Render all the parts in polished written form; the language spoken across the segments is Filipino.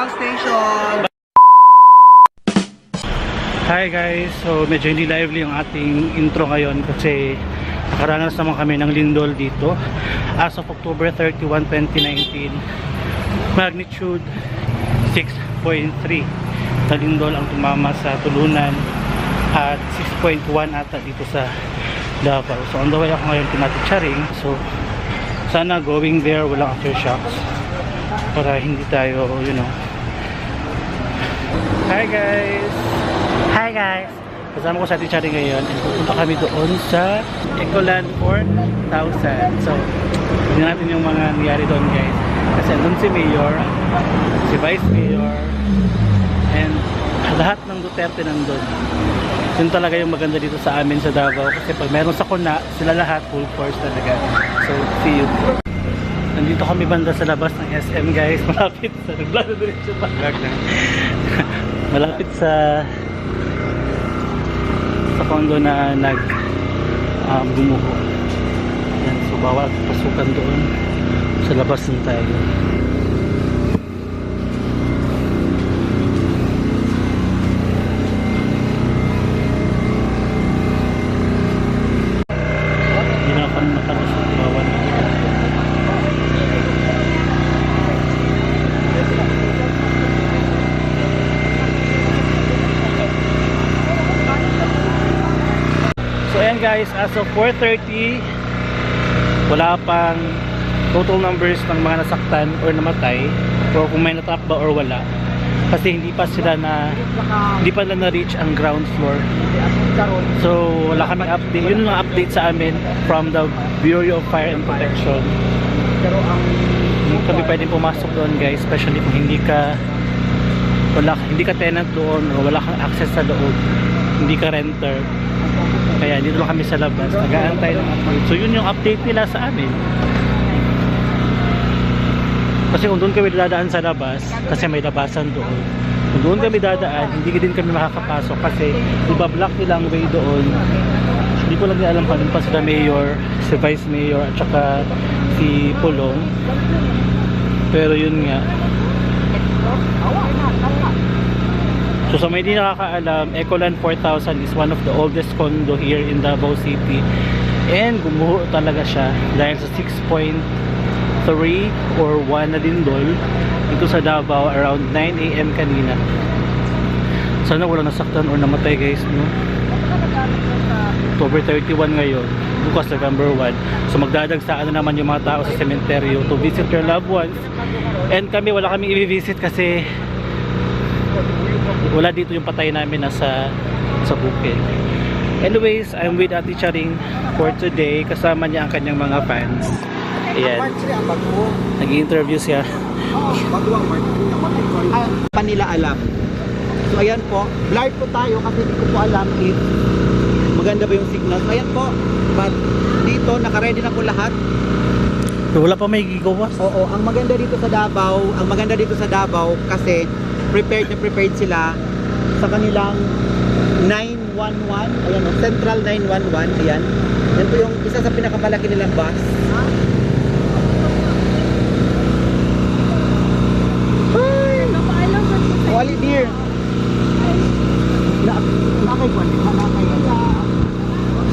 Davao Station. Hi guys, so medyo hindi lively yung ating intro ngayon kasi nakaranas naman kami ng lindol dito as of October 31, 2019. Magnitude 6.3 na lindol ang tumama sa Tulunan at 6.1 ata dito sa Davao. So on the way ako ngayon pinaticharing, so sana going there walang aftershocks para hindi tayo, you know. Hi guys! Hi guys! Kasama ko sa ticharing ngayon and pupunta kami doon sa Ecoland 4000. So, tignan natin yung mga nangyari doon guys. Kasi doon si Mayor, si Vice Mayor, and lahat ng Duterte nandun. Yun talaga yung maganda dito sa amin sa Davao. Kasi pag meron sa kuna, sila lahat full force talaga. So, see you. Nandito kami banda sa labas ng SM guys. Malapit sa vlog na. Malapit sa condo na gumuho. Yan, so bawal pasukan doon. Sa labas na tayo. Hindi na ako makalusot. Bawal na. So ayan guys, as of 4:30 wala pang total numbers ng mga nasaktan or namatay o kung may natap ba or wala kasi hindi pa na-reach ang ground floor. So wala kaming update. Yun lang update sa amin from the Bureau of Fire and Protection. Hindi kami pwedeng pumasok doon guys, especially kung hindi ka tenant doon o wala kang access sa loob, hindi ka renter. Kaya dito lang kami sa labas, nag-aantay ng update. So yun yung update nila sa amin. Kasi kung doon kami dadaan sa labas, kasi may labasan doon. Kung doon kami dadaan, hindi din kami makakapasok kasi ibablock nila ang way doon. Hindi ko lang alam pa pa sila Mayor, si Vice Mayor at saka si Pulong. Pero yun nga. So sa may di nakakaalam, Ecoland 4000 is one of the oldest condo here in Davao City. And gumuho talaga siya dahil sa 6.3 or 1 na lindol dito sa Davao around 9 AM kanina. Sana walang nasaktan or namatay guys, no? October 31 ngayon, bukas November 1. So magdadagsaan na naman yung mga tao sa sementeryo to visit their loved ones. And kami, wala kami i-visit kasi wala dito yung patay namin nasa bukid. Anyways, I'm with Ate Charing for today. Kasama niya ang kanyang mga fans. Ayan. Nag-i-interview siya. Pa nila alam. So ayan po, live po tayo kasi hindi ko po alam if maganda ba yung signal. So ayan po, but dito naka-ready na po lahat. Wala pa may gigawas. Oo, ang maganda dito sa Davao kasi prepared sila sa kanilang 911, ayan o, Central 911, ayan. Yan po yung isa sa pinakamalaki nilang bus. Ay! Wally dear! Nakay po, nakay.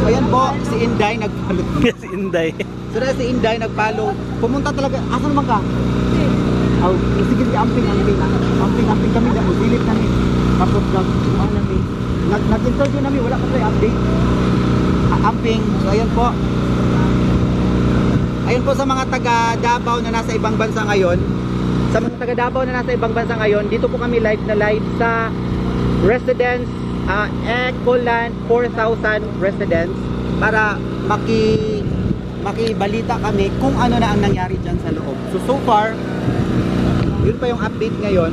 Ayan po, si Inday nagpalo. Si Inday. So na si Inday nagpalo. Pumunta talaga, asan naman ka? Oh, sige si amping kami na ulilit kami. Tapos nag-interview namin, wala pa tayo update. Amping, so ayan po. Ayun po sa mga taga Davao na nasa ibang bansa ngayon. Sa mga taga Davao na nasa ibang bansa ngayon, dito po kami live sa residence Ecoland 4000 residence para makibalita kami kung ano na ang nangyari dyan sa loob. So far, yun pa yung update ngayon.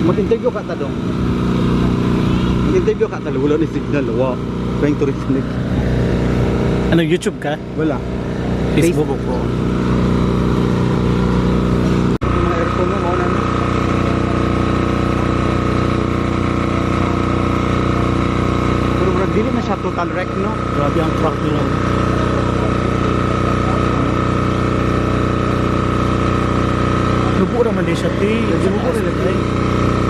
Mag-interview ka ta dong. Mag-interview ka ta, wala ni signal. Wow, trying to reconnect. Ano, YouTube ka? Wala. Facebook po. Mga aircon mo, mauna na. Pero dili na siya total wreck, no? Grabe ang truck nila. Gibuko naman din siya, te. Gibuko rin lagi.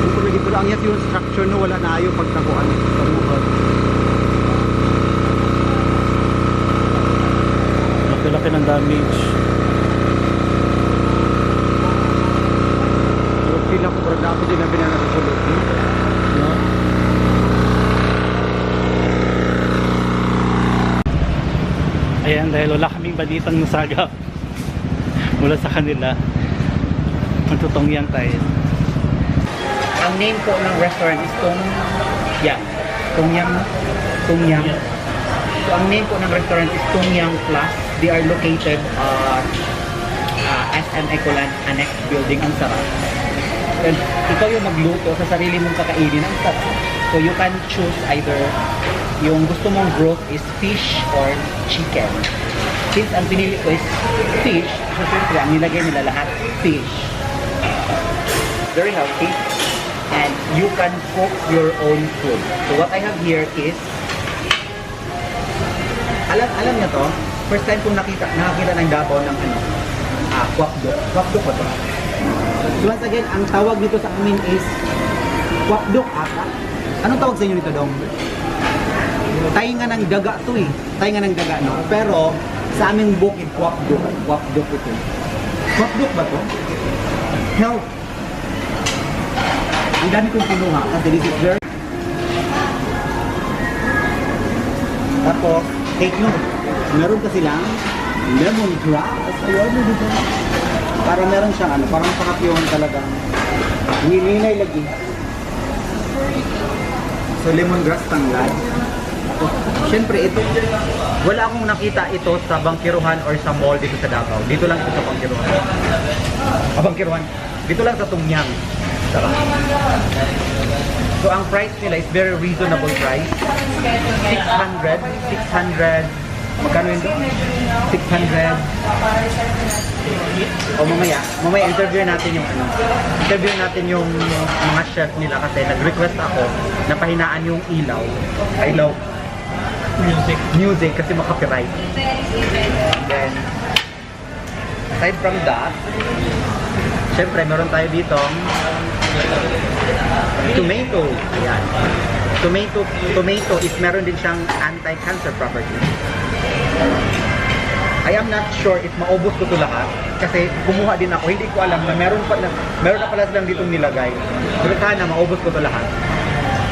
Gibuko lagi. Pero ang yat yung structure no, wala na ayo pagtakuan. Kamuhan. Laki-laki ng damage. Okay lang ko, pero na ako din na binanasulot. No? Ayan, dahil wala kaming balitang nasaga mula sa kanila. Magtutungyang tayo. Ang name po ng restaurant is Tongyang. Tongyang. So ang name po ng restaurant is Tongyang Plus. They are located SM Ecoland Annex Building. Ang sarap. And ikaw yung magluto sa sarili mong kakainin. Ang sarap. So you can choose either yung gusto mong broth is fish or chicken. Since ang pinili ko is fish, so siyempre ang nilagay nila lahat fish. Very healthy. And you can cook your own food. So what I have here is, alam niyo to, first time kong nakita ng Davao ng kwakdok. Kwakdok ba to? So once again, ang tawag nito sa amin is kwakdok ata. Anong tawag sa inyo nito, Dong? Tainga ng daga to eh. Tainga ng daga, no? Pero sa aming bukid, kwakdok. Kwakdok ito. Kwakdok ba to? Health. Ang dami kong kinuha kasi this is very... Tapos, take note. Meron kasi lang lemongrass. Ayun mo dito. Para meron siyang parang pakapiyong talagang nilinay lagi. So, lemongrass tanglad. Tapos, syempre ito, wala akong nakita ito sa Bangkiruhan or sa mall dito sa Davao. Dito lang ito sa Bangkiruhan. Bangkiruhan. Dito lang sa Tongyang. So ang price nila is very reasonable price. 600, magkano yun doon? 600. O mamaya interview natin yung mga chef nila kasi nag-request ako na pahinaan yung ilaw. Music kasi maka-copyright. Then aside from that, syempre meron tayo dito tomato. Ayan. Tomato is meron din siyang anti-cancer property. I am not sure if maubos ko ito lahat kasi kumuha din ako. Hindi ko alam na meron na pala silang ditong nilagay. Pero sana maubos ko ito lahat.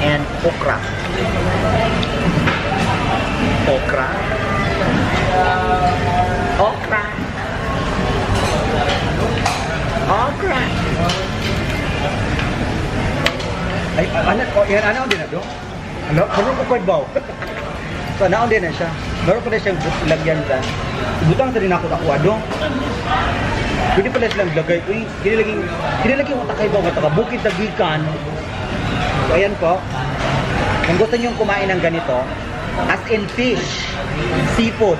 And okra. Ay, ano din na doon? Meron ko kwad baw. So, naon din na siya. Meron pala siyang lagyan dyan. Butang sa rin ako doon. Pwede pala silang lagay. Uy, kinilagay mo takay baw. Bukid na gikan. So, ayan po. Kung gusto nyo kumain ng ganito, as in fish, seafood,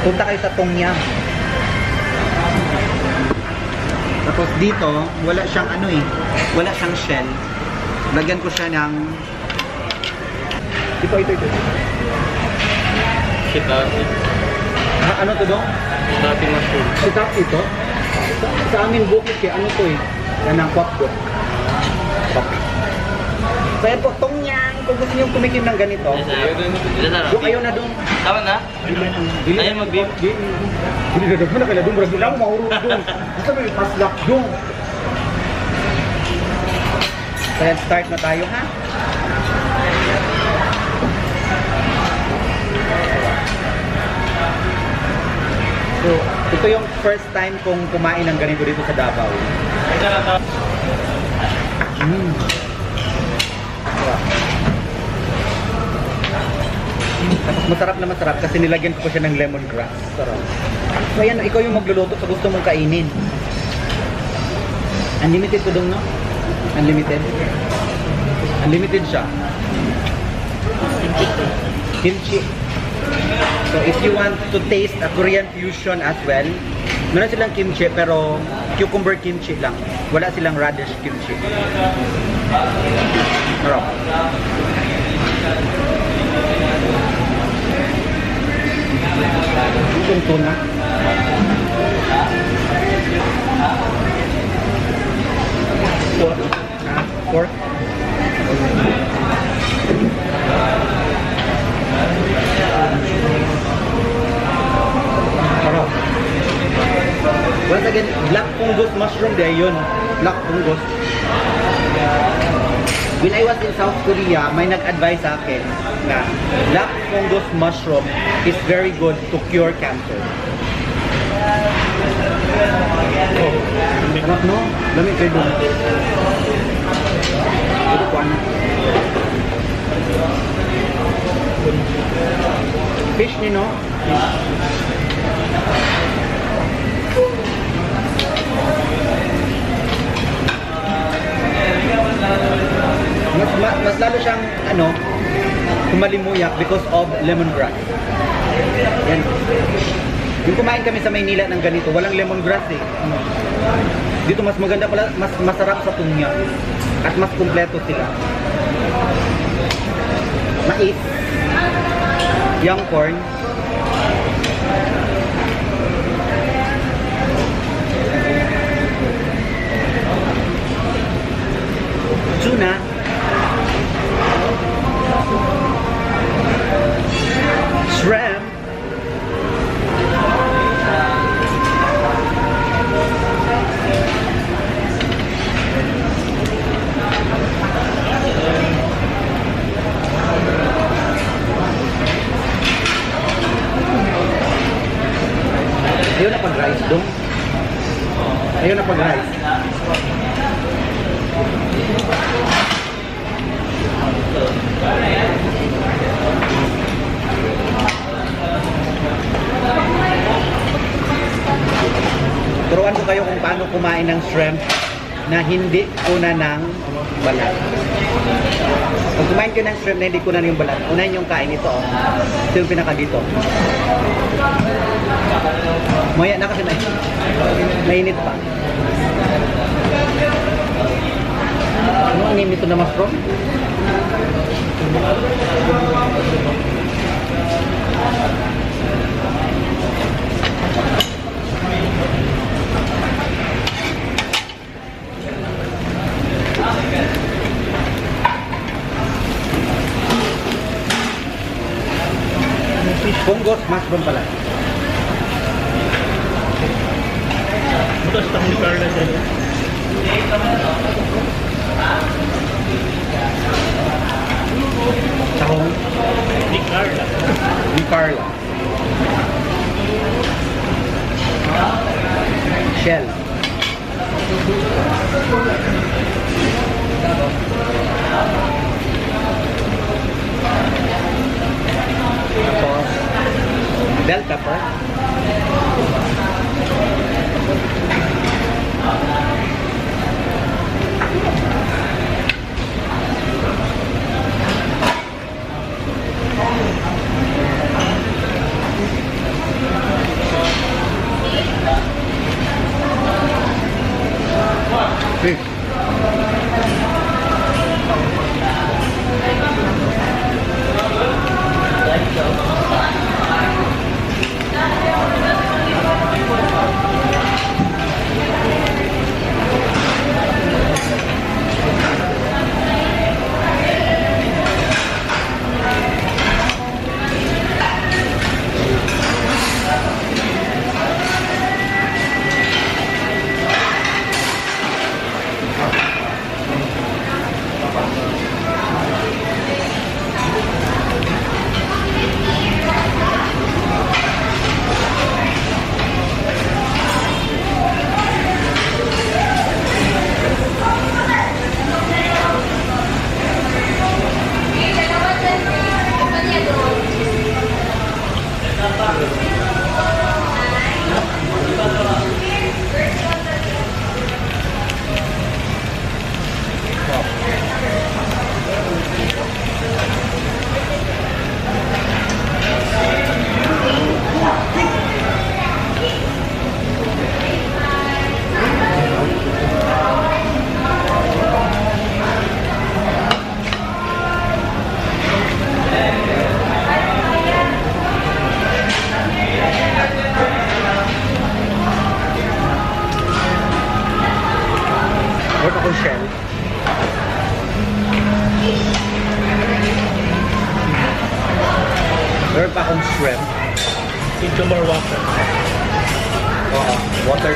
punta kayo sa Tongyang. Tapos dito, wala siyang wala siyang shell. Lagyan ko siya ng ito. Shiitake. Ano to dong? Shiitake mushroom. Shiitake ito? Sa amin bukid kaya to eh. Yan ang kwakdok. So yan po, Tongyang. Kung gusto nyo kumikim ng ganito, doon kayo na doon. Tama na? Ayaw mag-beef? Hindi na doon na kaya doon. Brad lang, mahurog doon. Gusto mo yung paslak doon. So yan, start na tayo ha. So, ito yung first time kong kumain ng ganito dito sa Davao. Tapos masarap kasi nilagyan ko siya ng lemongrass. Sarap. So ayan, ikaw yung magluluto sa gusto mong kainin. Unlimited to dong, no? Unlimited siya. Kimchi. So if you want to taste a Korean fusion as well, meron silang kimchi pero cucumber kimchi lang. Wala silang radish kimchi. Sarap. Itong tuna. Pork. Sarap. Once again, black fungus mushroom day yun. Black fungus. When I was in South Korea, may nag-advise sa akin na black fungus mushroom is very good to cure cancer. Oh, sarap no? Lamig kayo doon. Ito po ano? Fish ni no? Mas lalo siyang ano, kumalimuyak because of lemongrass. Yan. Yung kumain kami sa Maynila ng ganito, walang lemongrass eh. Dito mas maganda pala, mas masarap sa tunya. At mas kumpleto sila. Mais, young corn, tuna, shrimp, ayaw na pag-rice dong. Ayaw na pag-rice. Turuan ko kayo kung paano kumain ng shrimp na hindi kuna ng balat. Pag kumain kayo ng shrimp na hindi kuna ng balat, unahin yung kain ito. Oh. Ito yung pinaka dito. Maya na kasi mainit pa. Ano ang name nito na mushroom? Fungus mushroom pala. Butas tak ni Carla dyan. Sahong Ni Carla. ni Carla. Shell. Tapos bell pepper. meron pa akong shrimp. Into more water. Oo, water.